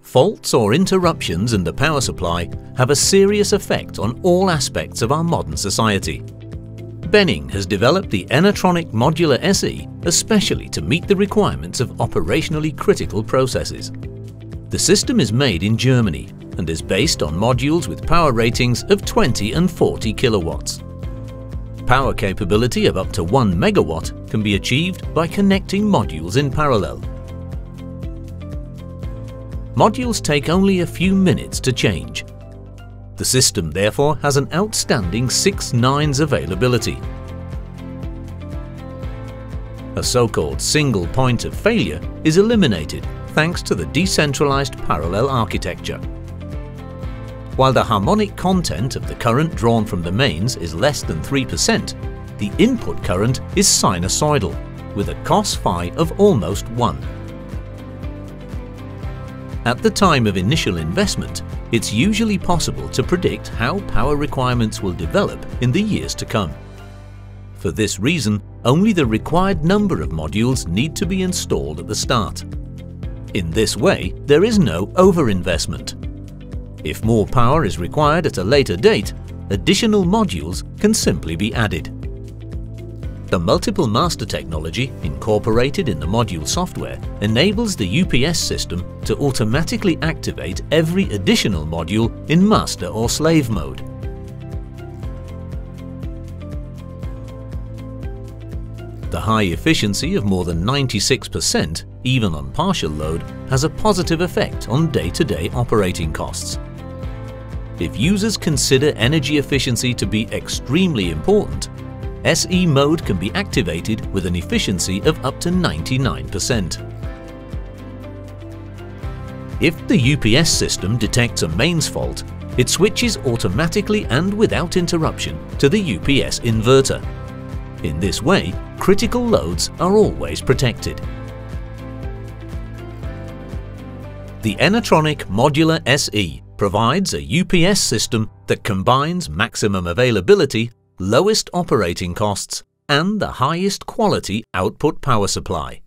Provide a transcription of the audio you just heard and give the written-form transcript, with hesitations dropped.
Faults or interruptions in the power supply have a serious effect on all aspects of our modern society. Benning has developed the ENERTRONIC Modular SE especially to meet the requirements of operationally critical processes. The system is made in Germany and is based on modules with power ratings of 20 and 40 kilowatts. Power capability of up to 1 megawatt can be achieved by connecting modules in parallel. Modules take only a few minutes to change. The system therefore has an outstanding 6 nines availability. A so-called single point of failure is eliminated thanks to the decentralized parallel architecture. While the harmonic content of the current drawn from the mains is less than 3%, the input current is sinusoidal, with a cos phi of almost 1. At the time of initial investment, it's usually possible to predict how power requirements will develop in the years to come. For this reason, only the required number of modules need to be installed at the start. In this way, there is no overinvestment. If more power is required at a later date, additional modules can simply be added. The multiple master technology incorporated in the module software enables the UPS system to automatically activate every additional module in master or slave mode. The high efficiency of more than 96%, even on partial load, has a positive effect on day-to-day operating costs. If users consider energy efficiency to be extremely important, SE mode can be activated with an efficiency of up to 99%. If the UPS system detects a mains fault, it switches automatically and without interruption to the UPS inverter. In this way, critical loads are always protected. The ENERTRONIC Modular SE provides a UPS system that combines maximum availability, lowest operating costs, and the highest quality output power supply.